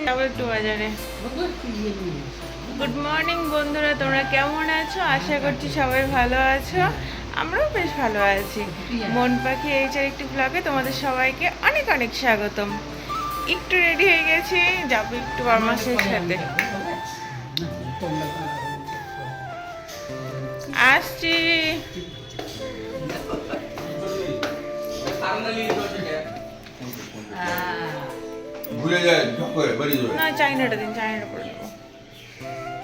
যাবো একটু বাজারে। গুড মর্নিং বন্ধুরা, তোমরা কেমন আছো? আশা করছি সবাই ভালো আছো, আমরাও বেশ ভালো আছি। মন পাখি এইচআর একটি ব্লগে তোমাদের সবাইকে অনেক অনেক স্বাগতম। একটু রেডি হয়ে গেছি, যাবো একটু বরমাসের সাথে। আসছি। ভুলে যায় করে বাড়ি যাবে না, চাইনাটা দিন, চাইনাটা পরে নেবো।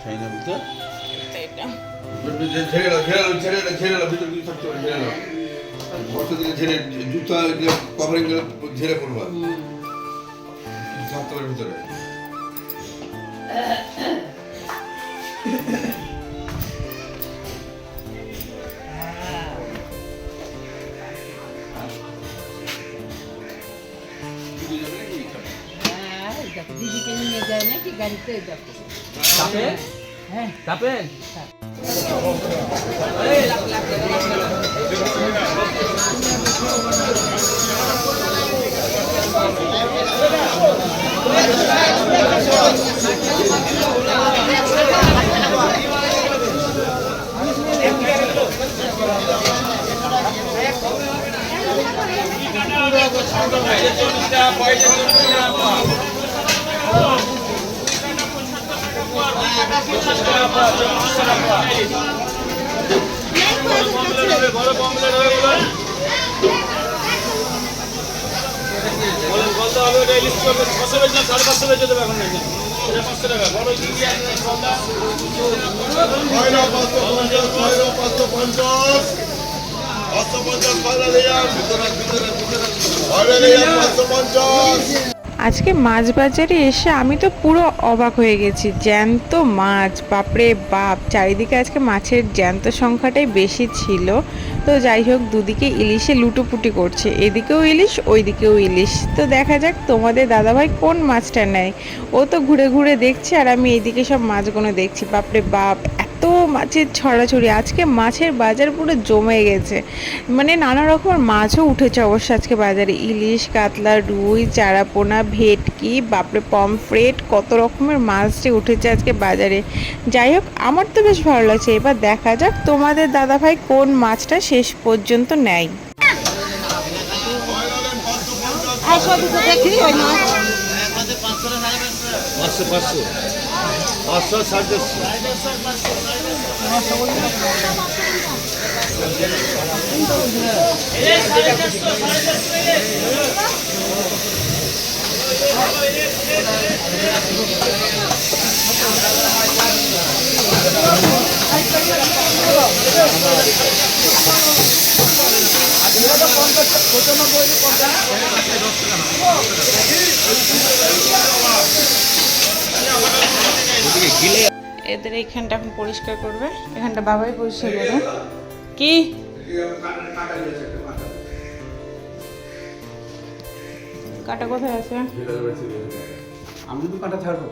চাইনা বলতে এটা ছেড়ে ভিতর কিছু থাকতে পারে, ছেড়ে দাও ঘরটা দিকে ছেড়ে জুতা কভারিং ঝেড়ে পড়বা, থাকতে পারে ভিতরে। দিদিকে নিয়ে যায় নাকি গাড়িতে যাবো? হ্যাঁ তাপেন আজকে মাছ বাজারে এসে আমি তো পুরো অবাক হয়ে গেছি। জ্যান্ত মাছ, বাপরে বাপ, চারিদিকে আজকে মাছের জ্যান্ত সংখ্যাটাই বেশি ছিল। তো যাই হোক, দুদিকে ইলিশে লুটোপুটি করছে, এদিকেও ইলিশ ওইদিকেও ইলিশ। তো দেখা যাক তোমাদের দাদাভাই কোন মাছটা নেয়। ও তো ঘুরে ঘুরে দেখছে আর আমি এইদিকে সব মাছগুলো দেখছি। বাপরে বাপ, এত মাছের ছড়াছড়ি, আজকে মাছের বাজার পুরো জমে গেছে। মানে নানা রকমের মাছও উঠেছে অবশ্য আজকে বাজারে। ইলিশ, কাতলা, রুই, চারাপোনা, ভেটকি, বাপরে পমফ্রেট, কত রকমের মাছ যে উঠেছে আজকে বাজারে। যাই হোক, আমার তো বেশ ভালো লাগছে। এবার দেখা যাক তোমাদের দাদাভাই কোন মাছটা শেষ পর্যন্ত নেয়। এদের এইখানটা এখন পরিষ্কার করবে, এখানটা বাবাই পরিষ্কার করবে। কি কাটা কোথায় আছে? আমি তো কাটা ছাড়বো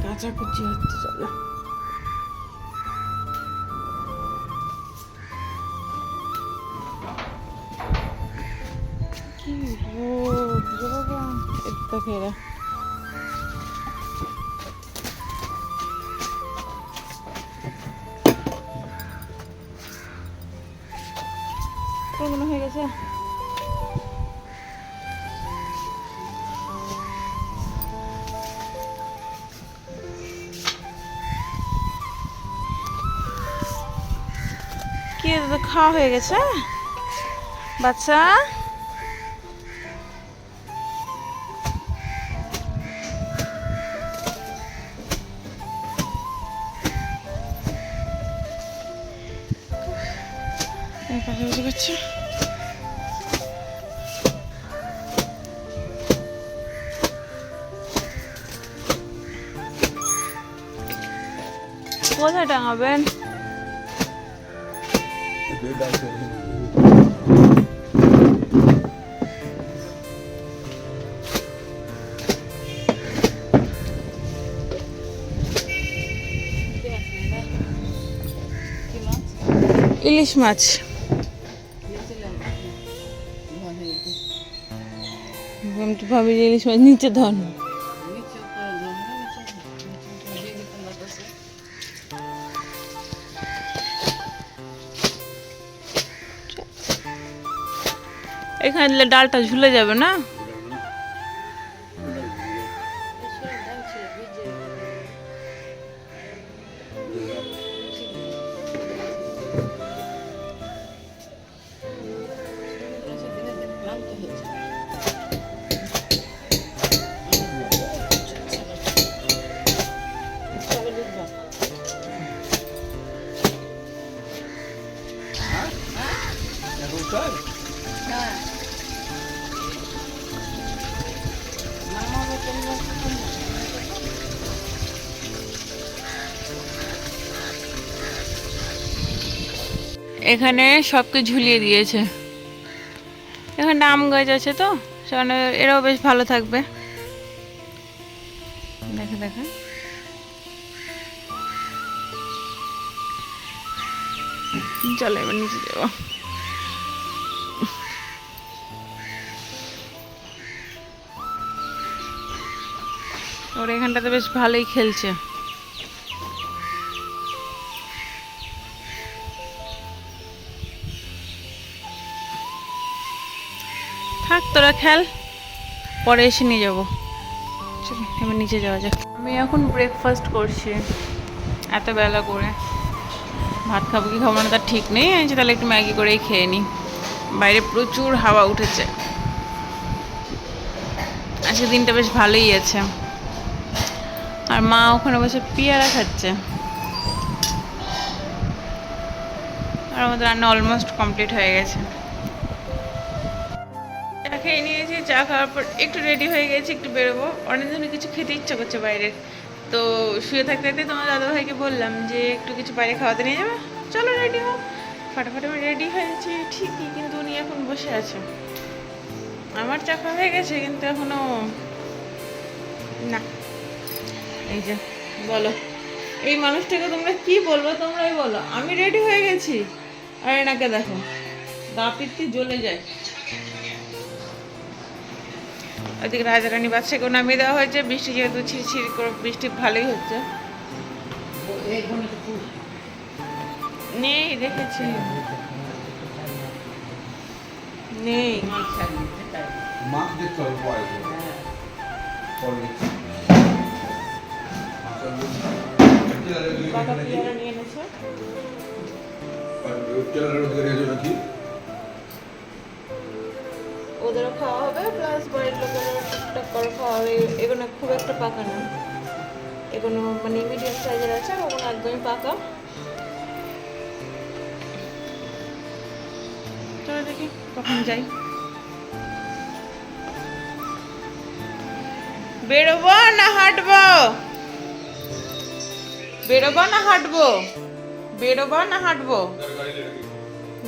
কাঁচা কুচি হচ্ছে, চলো। কি রোদ বাবা, এটা ফেরা মনে হয়ে গেছে। কি খাওয়া হয়ে গেছে বাচ্চা? কোথায় টাঙাবেন? ইলিশ মাছ একটু ভাবি ইলিশ মাছ নিচে ধন। নিচে উপরে ধরো, নিচে উপরে দিয়ে দিতে লাগতেছে। এখানে দিলে ডালটা ঝুলে যাবে না? ক্লান্ত হয়েছে। চলো লিখবা। হ্যাঁ মামা বলছেন না। এখানে সবকে ঝুলিয়ে দিয়েছে। এখানে আম গাছ আছে তো সেখানে এরাও বেশ ভালো থাকবে। দেখে দেখে চলো এবার নিচে যাবো। ওর এখানটাতে বেশ ভালোই খেলছে। থাক তোরা খেল, পরে এসে নিয়ে যাবো। চলো এবার নিচে যাওয়া যাক। আমি এখন ব্রেকফাস্ট করছি এত বেলা করে। ভাত খাবো কি খাবো না তার ঠিক নেই, আমি তাহলে একটু ম্যাগি করেই খেয়ে নিই। বাইরে প্রচুর হাওয়া উঠেছে, আজকে দিনটা বেশ ভালোই আছে। আর মা ওখানে বসে পেয়ারা খাচ্ছে। আর আমাদের রান্না অলমোস্ট কমপ্লিট হয়ে গেছে। চা খেয়ে নিয়েছি, চা খাওয়ার পর একটু রেডি হয়ে গেছি, একটু বেরোবো। অনেক দিন কিছু খেতে ইচ্ছা করছে বাইরে, তো শুয়ে থাকতে থাকতে তোমার দাদাভাইকে বললাম যে একটু কিছু বাইরে খাওয়াতে নিয়ে যাবে, চলো রেডি হও। ফাটাফাটি আমি রেডি হয়েছি ঠিকই, কিন্তু উনি এখন বসে আছে। আমার চা খাওয়া হয়ে গেছে কিন্তু এখনো না। এই যে বলো, এই মানুষটাকে তোমরা কি বলবো, তোমরাই বলো। আমি রেডি হয়ে গেছি আর এনাকে দেখো গা পিত্তি জ্বলে যায়। ওদিকে রাজারানী বাচ্চাকেও নামিয়ে দেওয়া হয়েছে। বৃষ্টি যেহেতু ছিড়ছিড় করে বৃষ্টি ভালোই হচ্ছে। এই ঘনে তো ফুল নেই দেখেছি, নেই। মাছ ছাড়িয়েছে তাই। মাছ দেখতে হবে পরে। হ্যাঁ পরে দেখছি। বাবা পেয়ারা নিয়ে এনেছে। ওদেরও খাওয়া হবে, প্লাস বাড়ির লোকেরও টুকটাক করে খাওয়া হবে। এগুলো খুব একটা পাকা না, এগুলো মানে মিডিয়াম সাইজের আছে, আর ওগুলো একদমই পাকা। চলো দেখি কখন যাই। বেরোবো না হাঁটবো? বেরোবো না হাঁটবো? বেরোবো না হাঁটবো?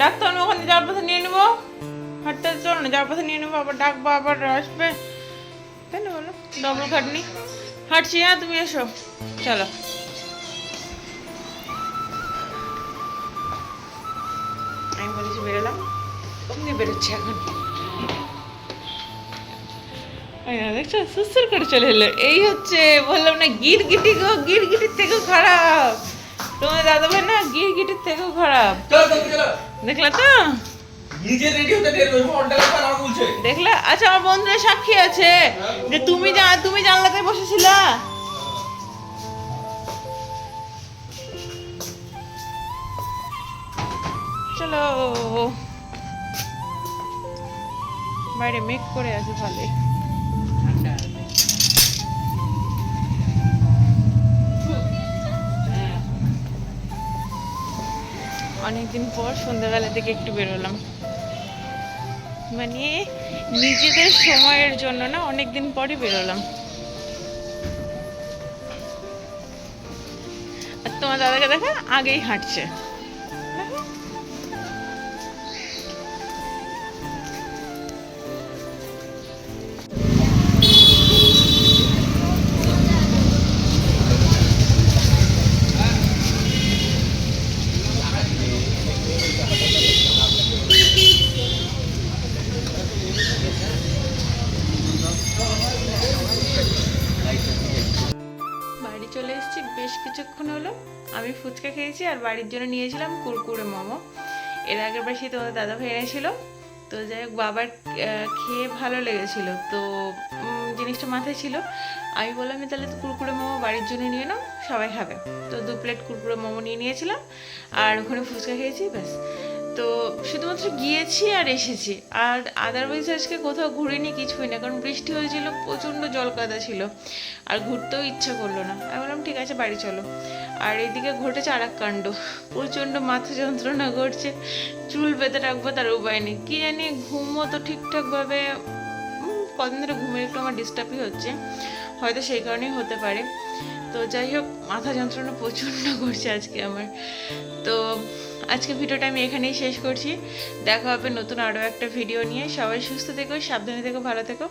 ডাক্তার আমি ওখানে যাওয়ার পথে নিয়ে নেবো। হাঁটতে চলো না, যাওয়ার পথে নিয়ে নেবো, আবার ডাকবো, আবার আসবে, তাই না বলো? ডবল খাটনি। হাঁটছি, হ্যাঁ তুমি এসো, চলো। আমি বলেছি বেরোলাম, অমনি বেরোচ্ছে এখন। দেখছো সুসুর করে চলে এলো। এই হচ্ছে বললাম না, গিরগিটি গো, গিরগিটির থেকেও খারাপ। তোমার দাদা ভাই না গিরগিটির থেকেও খারাপ, দেখলা তো? নিজে রেডি হতে দেরি হলো, ফোনটা কথা না বলছে। দেখলা? আচ্ছা আমার বন্ধুরা সাক্ষী আছে যে তুমি জানলাতে বসেছিলা। চলো, বাইরে মেঘ করে আছে ভালোই। ঠান্ডা হ্যাঁ অনেকদিন পর সন্ধ্যাবেলা থেকে একটু বেরোলাম, মানে নিজেদের সময়ের জন্য না, অনেকদিন পরই বেরোলাম। আর তোমার দাদাকে দেখা আগেই হাঁটছে। চলে এসেছি বেশ কিছুক্ষণ হলো। আমি ফুচকা খেয়েছি আর বাড়ির জন্য নিয়েছিলাম কুরকুরে মোমো। এর আগের বার সে তোমাদের দাদাভাই এনেছিল। তো যাই হোক বাবার খেয়ে ভালো লেগেছিল, তো জিনিসটা মাথায় ছিল। আমি বললাম যে তাহলে কুরকুরে মোমো বাড়ির জন্য নিয়ে নাও, সবাই খাবে। তো 2 প্লেট কুরকুরে মোমো নিয়ে নিয়েছিলাম আর ওখানে ফুচকা খেয়েছি, ব্যাস। তো শুধুমাত্র গিয়েছি আর এসেছি, আর আদারওয়াইজ আজকে কোথাও ঘুরিনি, কিছুই না, কারণ বৃষ্টি হয়েছিল, প্রচণ্ড জল কাদা ছিল আর ঘুরতেও ইচ্ছা করলো না। আমি বললাম ঠিক আছে বাড়ি চলো। আর এদিকে ঘটেছে আর এক কাণ্ড, প্রচণ্ড মাথা যন্ত্রণা করছে, চুল বেঁধে রাখবো তার উপায় নেই। কী জানি ঘুমও তো ঠিকঠাকভাবে কদিন ধরে ঘুমের একটু আমার ডিস্টার্বই হচ্ছে, হয়তো সেই কারণেই হতে পারে। তো যাই হোক মাথা যন্ত্রণা প্রচণ্ড করছে আজকে আমার। তো আজকে ভিডিওটা আমি এখানেই শেষ করছি। দেখা হবে নতুন আরও একটা ভিডিও নিয়ে। সবাই সুস্থ থেকো, সাবধানে থেকো, ভালো থেকো।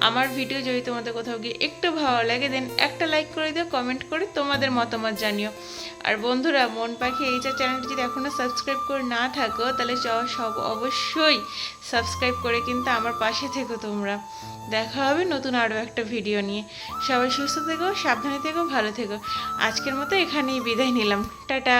আমার ভিডিও যদি তোমাদের কোথাও গিয়ে একটু ভালো লাগে দেন একটা লাইক করে দিও, কমেন্ট করে তোমাদের মতামত জানিও। আর বন্ধুরা, মন পাখি এইচআর চ্যানেলটি যদি এখনও সাবস্ক্রাইব করে না থাকো তাহলে সব অবশ্যই সাবস্ক্রাইব করে কিন্তু আমার পাশে থেকো তোমরা। দেখা হবে নতুন আরও একটা ভিডিও নিয়ে। সবাই সুস্থ থেকো, সাবধানে থেকো, ভালো থেকো। আজকের মতো এখানেই বিদায় নিলাম, টাটা।